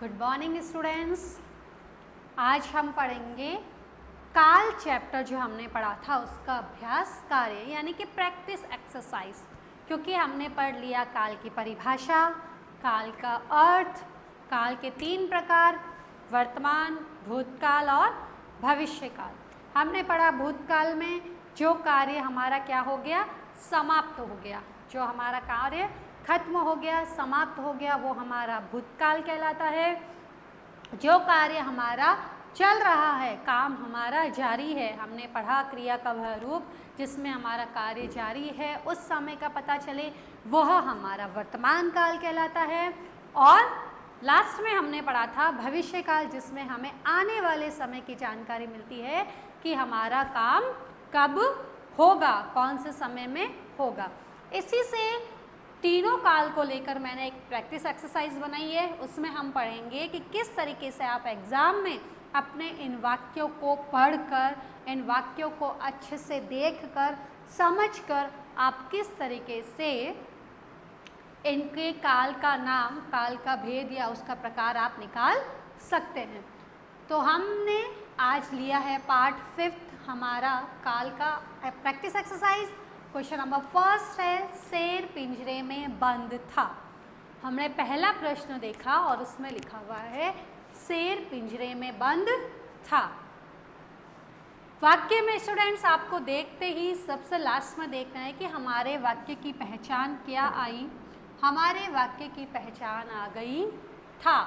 Good morning students. आज हम पढ़ेंगे काल चैप्टर जो हमने पढ़ा था उसका अभ्यास कार्य यानी कि प्रैक्टिस एक्सरसाइज। क्योंकि हमने पढ़ लिया काल की परिभाषा, काल का अर्थ, काल के 3 प्रकार, वर्तमान, भूतकाल और भविष्यकाल। हमने पढ़ा भूतकाल में जो कार्य हमारा क्या हो गया, समाप्त हो गया, जो हमारा कार्य खत्म हो गया, समाप्त हो गया, वो हमारा भूतकाल कहलाता है। जो कार्य हमारा चल रहा है, काम हमारा जारी है, हमने पढ़ा क्रिया का वह रूप जिसमें हमारा कार्य जारी है, उस समय का पता चले, वह हमारा वर्तमान काल कहलाता है। और लास्ट में हमने पढ़ा था भविष्य काल, जिसमें हमें आने वाले समय की जानकारी मिलती है कि हमारा काम कब होगा, कौन से समय में होगा। इसी से तीनों काल को लेकर मैंने एक प्रैक्टिस एक्सरसाइज बनाई है। उसमें हम पढ़ेंगे कि किस तरीके से आप एग्ज़ाम में अपने इन वाक्यों को पढ़कर, इन वाक्यों को अच्छे से देखकर, समझकर आप किस तरीके से इनके काल का नाम, काल का भेद या उसका प्रकार आप निकाल सकते हैं। तो हमने आज लिया है पार्ट 5 हमारा काल का प्रैक्टिस एक्सरसाइज। क्वेश्चन नंबर 1 है, शेर पिंजरे में बंद था। हमने पहला प्रश्न देखा और उसमें लिखा हुआ है शेर पिंजरे में बंद था। वाक्य में स्टूडेंट्स आपको देखते ही सबसे लास्ट में देखना है कि हमारे वाक्य की पहचान क्या आई। हमारे वाक्य की पहचान आ गई था।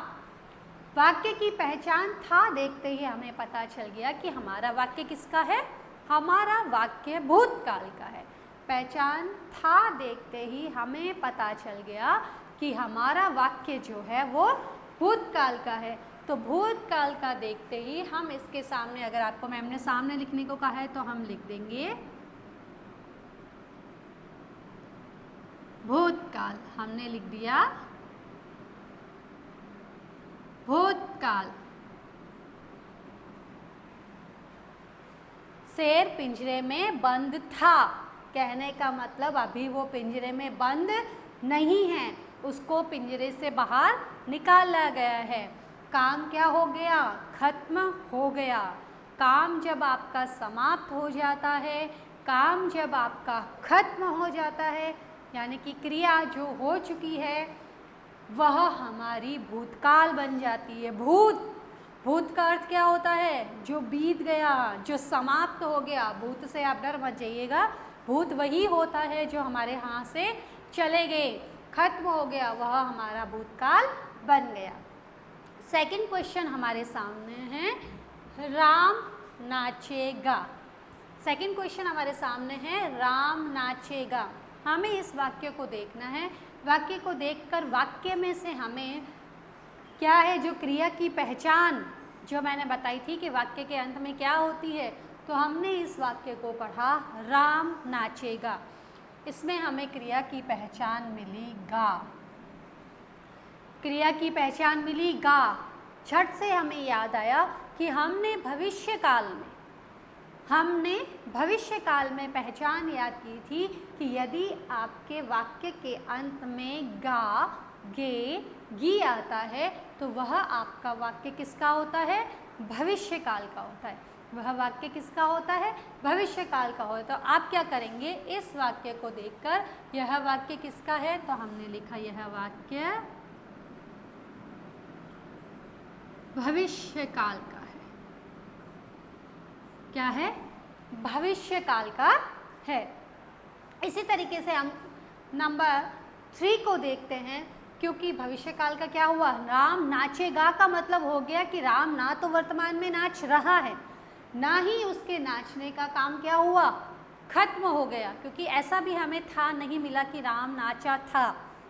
वाक्य की पहचान था देखते ही हमें पता चल गया कि हमारा वाक्य किसका है, हमारा वाक्य भूतकाल का है। पहचान था देखते ही हमें पता चल गया कि हमारा वाक्य जो है वो भूतकाल का है। तो भूतकाल का देखते ही हम इसके सामने, अगर आपको मैम ने सामने लिखने को कहा है तो हम लिख देंगे भूतकाल। हमने लिख दिया भूतकाल। शेर पिंजरे में बंद था कहने का मतलब अभी वो पिंजरे में बंद नहीं है, उसको पिंजरे से बाहर निकाला गया है। काम क्या हो गया, खत्म हो गया। काम जब आपका समाप्त हो जाता है, काम जब आपका खत्म हो जाता है, यानी कि क्रिया जो हो चुकी है वह हमारी भूतकाल बन जाती है। भूत का अर्थ क्या होता है, जो बीत गया, जो समाप्त हो गया। भूत से आप डर मत जाइएगा, भूत वही होता है जो हमारे हाथ से चले गए, खत्म हो गया, वह हमारा भूतकाल बन गया। सेकंड क्वेश्चन हमारे सामने है, राम नाचेगा। सेकंड क्वेश्चन हमारे सामने है, राम नाचेगा। हमें इस वाक्य को देखना है। वाक्य को देखकर वाक्य में से हमें क्या है, जो क्रिया की पहचान जो मैंने बताई थी कि वाक्य के अंत में क्या होती है, तो हमने इस वाक्य को पढ़ा राम नाचेगा। इसमें हमें क्रिया की पहचान मिली गा। क्रिया की पहचान मिली गा। झट से हमें याद आया कि हमने भविष्य काल में पहचान याद की थी कि यदि आपके वाक्य के अंत में गा, गे, गी आता है तो वह आपका वाक्य किसका होता है, भविष्य काल का होता है। वह वाक्य किसका होता है, भविष्य काल का होता है। तो आप क्या करेंगे, इस वाक्य को देखकर यह वाक्य किसका है, तो हमने लिखा यह वाक्य भविष्य काल का है। क्या है, भविष्य काल का है। इसी तरीके से हम नंबर 3 को देखते हैं। क्योंकि भविष्य काल का क्या हुआ, राम नाचेगा का मतलब हो गया कि राम ना तो वर्तमान में नाच रहा है, ना ही उसके नाचने का काम क्या हुआ, खत्म हो गया। क्योंकि ऐसा भी हमें था नहीं मिला कि राम नाचा था।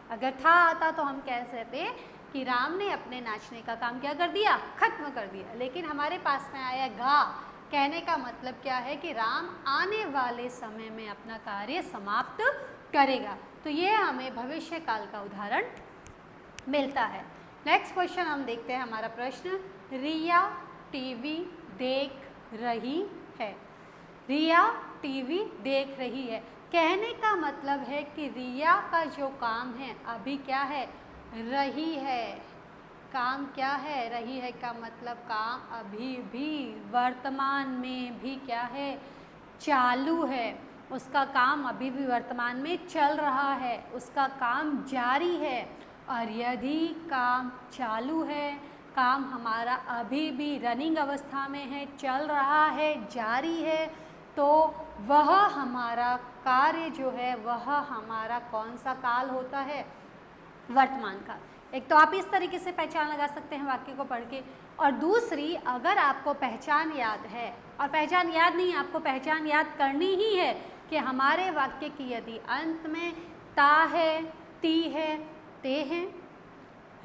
अगर था आता तो हम कह सकते कि राम ने अपने नाचने का काम क्या कर दिया, खत्म कर दिया। लेकिन हमारे पास में आया गा, कहने का मतलब क्या है कि राम आने वाले समय में अपना कार्य समाप्त करेगा। तो ये हमें भविष्य काल का उदाहरण मिलता है। नेक्स्ट क्वेश्चन हम देखते हैं। हमारा प्रश्न, रिया टीवी देख रही है। रिया टीवी देख रही है कहने का मतलब है कि रिया का जो काम है अभी क्या है, रही है। काम क्या है, रही है का मतलब काम अभी भी वर्तमान में भी क्या है, चालू है, उसका काम अभी भी वर्तमान में चल रहा है, उसका काम जारी है। और यदि काम चालू है, काम हमारा अभी भी रनिंग अवस्था में है, चल रहा है, जारी है, तो वह हमारा कार्य जो है वह हमारा कौन सा काल होता है, वर्तमान काल। एक तो आप इस तरीके से पहचान लगा सकते हैं वाक्य को पढ़ के, और दूसरी अगर आपको पहचान याद है, और पहचान याद नहीं, आपको पहचान याद करनी ही है कि हमारे वाक्य की यदि अंत में ता है, ती है, ते हैं,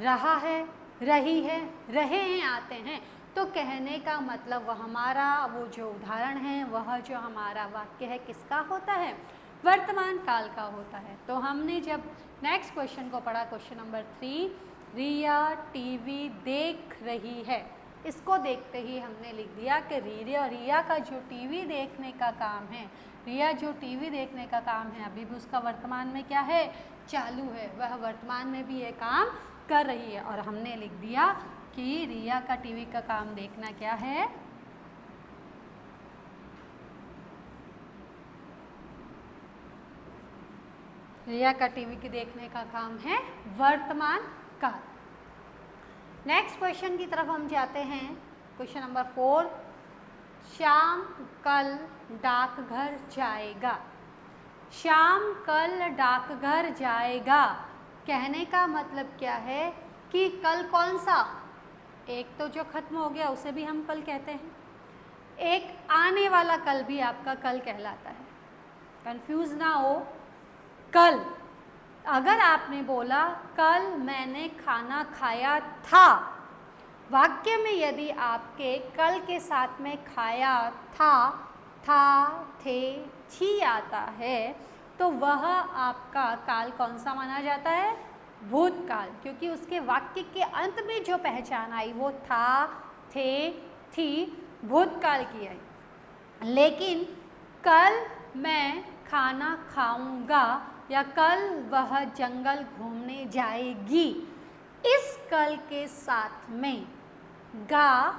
रहा है, रही है, रहे हैं आते हैं, तो कहने का मतलब वह हमारा वो जो उदाहरण है, वह जो हमारा वाक्य है किसका होता है, वर्तमान काल का होता है। तो हमने जब नेक्स्ट क्वेश्चन को पढ़ा, क्वेश्चन नंबर 3, रिया टीवी देख रही है, इसको देखते ही हमने लिख दिया कि रिया का जो टीवी देखने का काम है, रिया जो टीवी देखने का काम है अभी भी उसका वर्तमान में क्या है, चालू है, वह वर्तमान में भी ये काम कर रही है। और हमने लिख दिया कि रिया का टीवी का काम देखना क्या है, रिया का टीवी के देखने का काम है वर्तमान काल। नेक्स्ट क्वेश्चन की तरफ हम जाते हैं, क्वेश्चन नंबर 4, श्याम कल डाकघर जाएगा। श्याम कल डाकघर जाएगा, कहने का मतलब क्या है कि कल कौन सा, एक तो जो खत्म हो गया उसे भी हम कल कहते हैं, एक आने वाला कल भी आपका कल कहलाता है, कंफ्यूज ना हो। कल, अगर आपने बोला कल मैंने खाना खाया था, वाक्य में यदि आपके कल के साथ में खाया था, थे, थी आता है, तो वह आपका काल कौन सा माना जाता है, भूतकाल, क्योंकि उसके वाक्य के अंत में जो पहचान आई वो था, थे, थी, भूतकाल की आई। लेकिन कल मैं खाना खाऊंगा या कल वह जंगल घूमने जाएगी, इस कल के साथ में गा,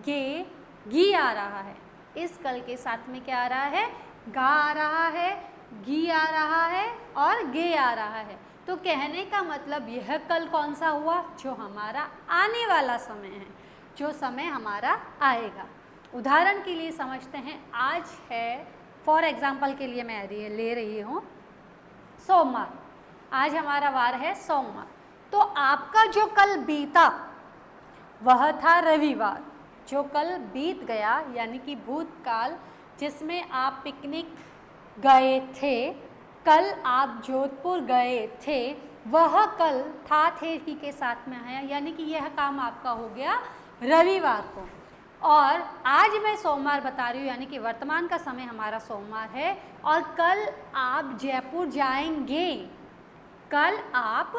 गे, गी आ रहा है। इस कल के साथ में क्या आ रहा है, गा आ रहा है, गी आ रहा है और गे आ रहा है। तो कहने का मतलब यह कल कौन सा हुआ, जो हमारा आने वाला समय है, जो समय हमारा आएगा। उदाहरण के लिए समझते हैं, आज है, फॉर एग्जाम्पल के लिए मैं ले रही हूँ सोमवार, आज हमारा वार है सोमवार, तो आपका जो कल बीता वह था रविवार, जो कल बीत गया यानी कि भूतकाल, जिसमें आप पिकनिक गए थे, कल आप जोधपुर गए थे, वह कल था, थे के साथ में आया, यानी कि यह काम आपका हो गया रविवार को। और आज मैं सोमवार बता रही हूँ, यानी कि वर्तमान का समय हमारा सोमवार है, और कल आप जयपुर जाएंगे, कल आप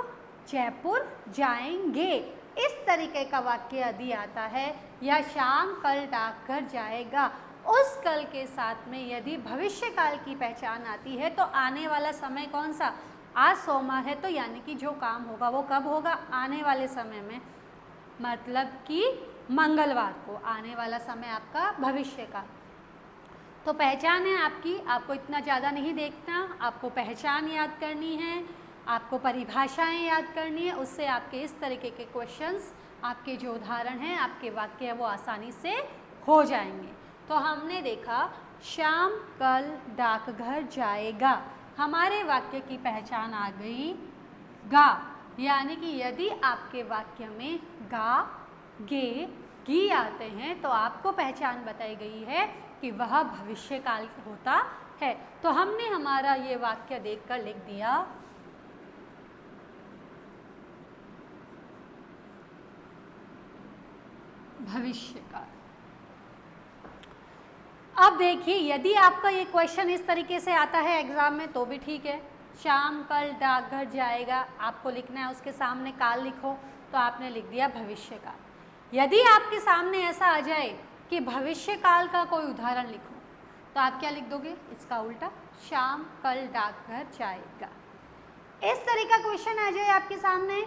जयपुर जाएंगे, इस तरीके का वाक्य यदि आता है, या शाम कल डाकघर जाएगा, उस कल के साथ में यदि भविष्य काल की पहचान आती है, तो आने वाला समय कौन सा, आज सोमवार है, तो यानी कि जो काम होगा वो कब होगा, आने वाले समय में, मतलब कि मंगलवार को, आने वाला समय आपका भविष्य का। तो पहचान है आपकी, आपको इतना ज़्यादा नहीं देखना, आपको पहचान याद करनी है, आपको परिभाषाएं याद करनी है, उससे आपके इस तरीके के क्वेश्चंस, आपके जो उदाहरण हैं, आपके वाक्य है वो आसानी से हो जाएंगे। तो हमने देखा श्याम कल डाकघर जाएगा, हमारे वाक्य की पहचान आ गई गा, यानी कि यदि आपके वाक्य में गा, गे, गी आते हैं तो आपको पहचान बताई गई है कि वह भविष्य काल होता है। तो हमने हमारा ये वाक्य देखकर लिख दिया, भविष्य काल। अब देखिए, यदि आपका ये क्वेश्चन इस तरीके से आता है एग्जाम में तो भी ठीक है, शाम कल डाकघर जाएगा, आपको लिखना है उसके सामने काल लिखो, तो आपने लिख दिया भविष्य काल। यदि आपके सामने ऐसा आ जाए कि भविष्य काल का कोई उदाहरण लिखो, तो आप क्या लिख दोगे, इसका उल्टा, शाम कल डाकघर जाएगा। इस तरह का क्वेश्चन आ जाए आपके सामने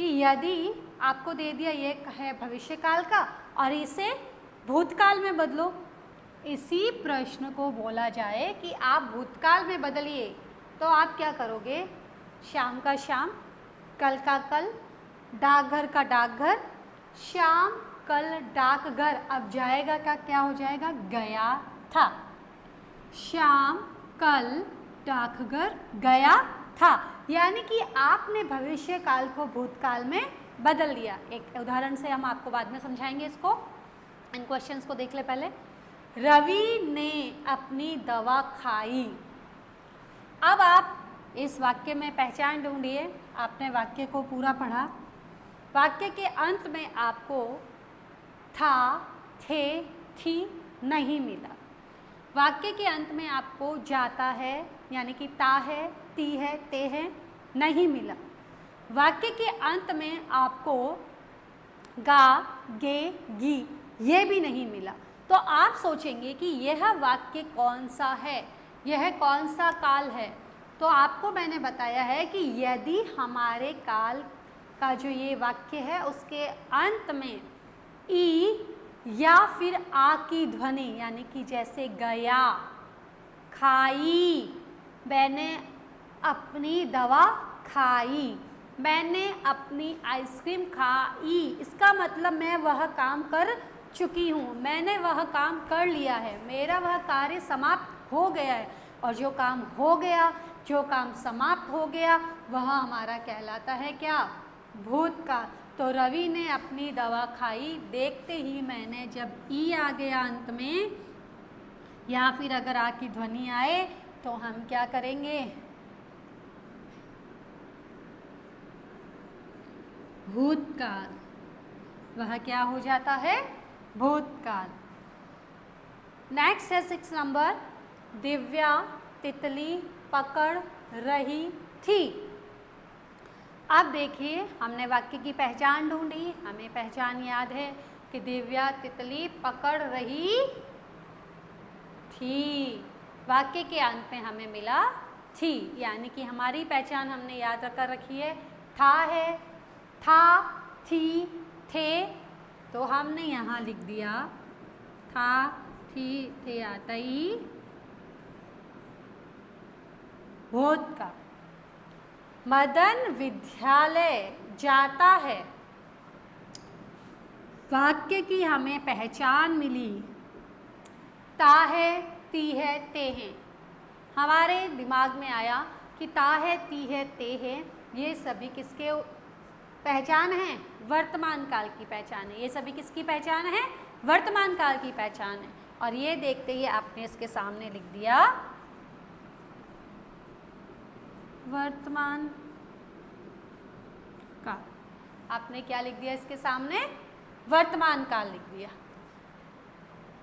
कि यदि आपको दे दिया ये है भविष्यकाल का और इसे भूतकाल में बदलो, इसी प्रश्न को बोला जाए कि आप भूतकाल में बदलिए, तो आप क्या करोगे? शाम का शाम, कल का कल, डाकघर का डाकघर, शाम कल डाकघर, अब जाएगा का क्या हो जाएगा? गया था। शाम कल डाकघर गया था, यानी कि आपने भविष्य काल को भूतकाल में बदल दिया। एक उदाहरण से हम आपको बाद में समझाएंगे इसको। इन क्वेश्चंस को देख ले पहले। रवि ने अपनी दवा खाई। अब आप इस वाक्य में पहचान ढूंढिए। आपने वाक्य को पूरा पढ़ा, वाक्य के अंत में आपको था, थे, थी नहीं मिला। वाक्य के अंत में आपको जाता है यानी कि ता है, ती है, ते है नहीं मिला। वाक्य के अंत में आपको गा, गे, गी ये भी नहीं मिला। तो आप सोचेंगे कि यह वाक्य कौन सा है, यह कौन सा काल है। तो आपको मैंने बताया है कि यदि हमारे काल का जो ये वाक्य है उसके अंत में ई या फिर आ की ध्वनि, यानी कि जैसे गया, खाई, मैंने अपनी दवा खाई, मैंने अपनी आइसक्रीम खाई, इसका मतलब मैं वह काम कर चुकी हूँ, मैंने वह काम कर लिया है, मेरा वह कार्य समाप्त हो गया है। और जो काम हो गया, जो काम समाप्त हो गया, वह हमारा कहलाता है क्या? भूतकाल। तो रवि ने अपनी दवा खाई, देखते ही मैंने, जब ई आ गया अंत में या फिर अगर आ की ध्वनि आए तो हम क्या करेंगे? भूतकाल। वह क्या हो जाता है? भूतकाल। नेक्स्ट है 6 नंबर। दिव्या तितली पकड़ रही थी। अब देखिए, हमने वाक्य की पहचान ढूंढी, हमें पहचान याद है कि दिव्या तितली पकड़ रही थी। वाक्य के अंत में हमें मिला थी, यानी कि हमारी पहचान हमने याद कर रखी है। था है, था, थी, थे, तो हमने यहाँ लिख दिया था, थी, थे आता ही भूतकाल। मदन विद्यालय जाता है। वाक्य की हमें पहचान मिली, ता है, ती है, ते हैं। हमारे दिमाग में आया कि ता है, ती है, ते है, ये सभी किसके पहचान है? वर्तमान काल की पहचान है। ये सभी किसकी पहचान है? वर्तमान काल की पहचान है। और ये देखते ही आपने इसके सामने लिख दिया वर्तमान काल। आपने क्या लिख दिया इसके सामने? वर्तमान काल लिख दिया।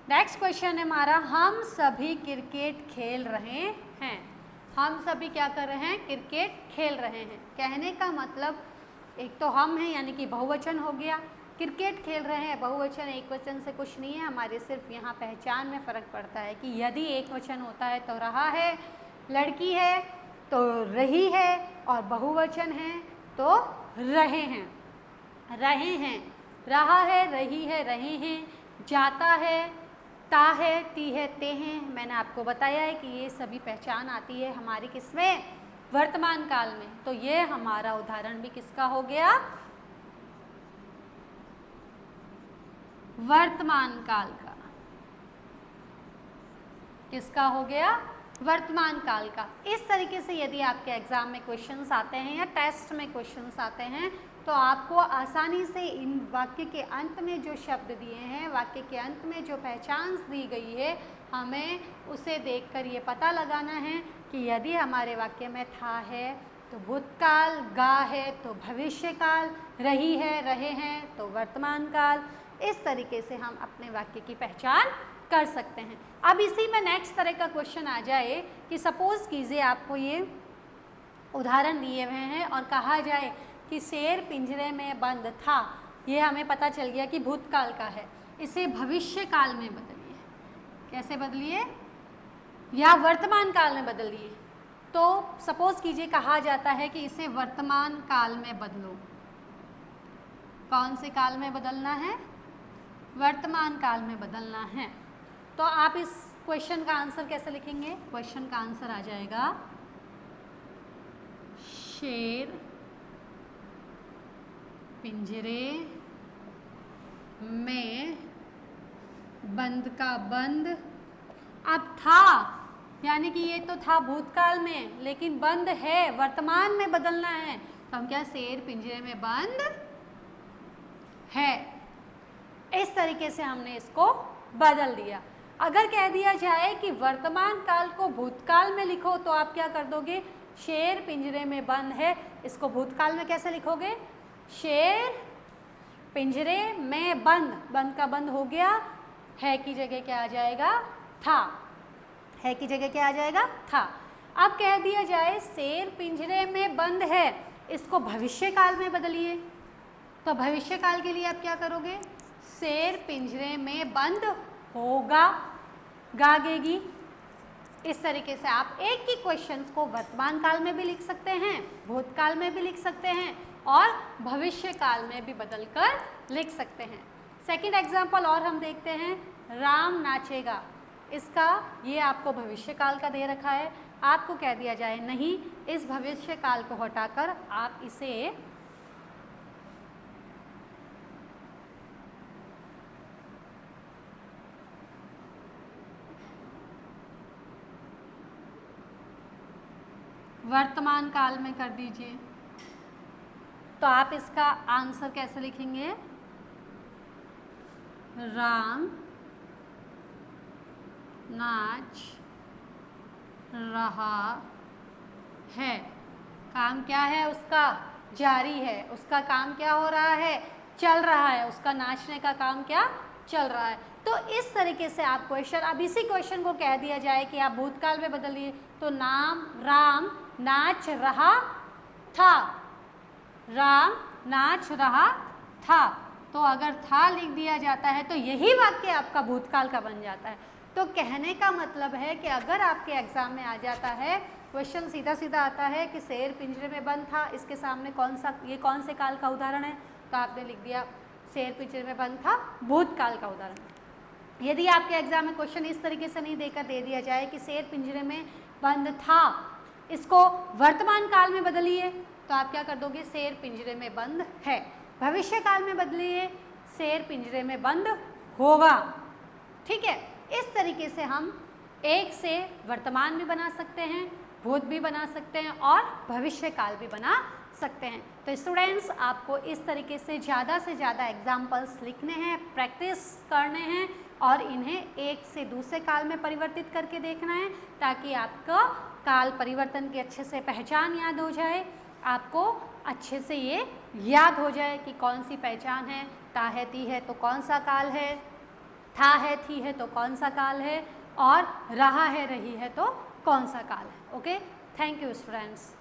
नेक्स्ट क्वेश्चन है हमारा, हम सभी क्रिकेट खेल रहे हैं। हम सभी क्या कर रहे हैं? क्रिकेट खेल रहे हैं। कहने का मतलब एक तो हम हैं यानी कि बहुवचन हो गया, क्रिकेट खेल रहे हैं बहुवचन, एक वचन से कुछ नहीं है। हमारे सिर्फ यहाँ पहचान में फ़र्क पड़ता है कि यदि एक वचन होता है तो रहा है, लड़की है तो रही है, और बहुवचन है तो रहे हैं। रहे हैं, रहा है, रही है, रहे हैं, जाता है, ता है, ती है, ते हैं। मैंने आपको बताया है कि ये सभी पहचान आती है हमारी किसमें? वर्तमान काल में। तो ये हमारा उदाहरण भी किसका हो गया? वर्तमान काल का। किसका हो गया? वर्तमान काल का। इस तरीके से यदि आपके एग्जाम में क्वेश्चंस आते हैं या टेस्ट में क्वेश्चंस आते हैं तो आपको आसानी से इन वाक्य के अंत में जो शब्द दिए हैं, वाक्य के अंत में जो पहचान दी गई है, हमें उसे देखकर ये पता लगाना है कि यदि हमारे वाक्य में था है तो भूतकाल, गा है तो भविष्यकाल, रही है, रहे हैं तो वर्तमान काल। इस तरीके से हम अपने वाक्य की पहचान कर सकते हैं। अब इसी में नेक्स्ट तरह का क्वेश्चन आ जाए कि सपोज कीजिए आपको ये उदाहरण दिए हुए हैं और कहा जाए कि शेर पिंजरे में बंद था। ये हमें पता चल गया कि भूतकाल का है, इसे भविष्य काल में बदलिए। कैसे बदलिए? या वर्तमान काल में बदल दिए। तो सपोज कीजिए कहा जाता है कि इसे वर्तमान काल में बदलो। कौन से काल में बदलना है? वर्तमान काल में बदलना है। तो आप इस क्वेश्चन का आंसर कैसे लिखेंगे? क्वेश्चन का आंसर आ जाएगा शेर पिंजरे में बंद का बंद। अब था यानी कि ये तो था भूतकाल में, लेकिन बंद है, वर्तमान में बदलना है, तो हम क्या, शेर पिंजरे में बंद है। इस तरीके से हमने इसको बदल दिया। अगर कह दिया जाए कि वर्तमान काल को भूतकाल में लिखो तो आप क्या कर दोगे? शेर पिंजरे में बंद है, इसको भूतकाल में कैसे लिखोगे? शेर पिंजरे में बंद, बंद का बंद हो गया, है की जगह क्या आ जाएगा? था। है की जगह क्या आ जाएगा? था। अब कह दिया जाए शेर पिंजरे में बंद है, इसको भविष्य काल में बदलिए, तो भविष्य काल के लिए आप क्या करोगे? शेर पिंजरे में बंद होगा, गागेगी। इस तरीके से आप एक ही क्वेश्चन को वर्तमान काल में भी लिख सकते हैं, भूतकाल में भी लिख सकते हैं और भविष्य काल में भी बदलकर लिख सकते हैं। सेकंड एग्जाम्पल और हम देखते हैं, राम नाचेगा। इसका ये आपको भविष्य काल का दे रखा है, आपको कह दिया जाए नहीं, इस भविष्य काल को हटाकर आप इसे वर्तमान काल में कर दीजिए। तो आप इसका आंसर कैसे लिखेंगे? राम नाच रहा है। काम क्या है उसका? जारी है। उसका काम क्या हो रहा है? चल रहा है। उसका नाचने का काम क्या? चल रहा है। तो इस तरीके से आप क्वेश्चन, अब इसी क्वेश्चन को कह दिया जाए कि आप भूतकाल में बदलिए, तो राम नाच रहा था। राम नाच रहा था। तो अगर था लिख दिया जाता है तो यही वाक्य आपका भूतकाल का बन जाता है। तो कहने का मतलब है कि अगर आपके एग्जाम में आ जाता है क्वेश्चन, सीधा सीधा आता है कि शेर पिंजरे में बंद था, इसके सामने ये कौन से काल का उदाहरण है, तो आपने लिख दिया शेर पिंजरे में बंद था, भूतकाल का उदाहरण। यदि आपके एग्जाम में क्वेश्चन इस तरीके से नहीं देकर दे दिया जाए कि शेर पिंजरे में बंद था, इसको वर्तमान काल में बदलिए, तो आप क्या कर दोगे? शेर पिंजरे में बंद है। भविष्य काल में बदलिए, शेर पिंजरे में बंद होगा। ठीक है, इस तरीके से हम एक से वर्तमान भी बना सकते हैं, भूत भी बना सकते हैं और भविष्य काल भी बना सकते हैं। तो स्टूडेंट्स, आपको इस तरीके से ज़्यादा एग्जाम्पल्स लिखने हैं, प्रैक्टिस करने हैं और इन्हें एक से दूसरे काल में परिवर्तित करके देखना है, ताकि आपका काल परिवर्तन की अच्छे से पहचान याद हो जाए, आपको अच्छे से ये याद हो जाए कि कौन सी पहचान है, ता है ती है तो कौन सा काल है, था है थी है तो कौन सा काल है और रहा है रही है तो कौन सा काल है। Okay, thank you students.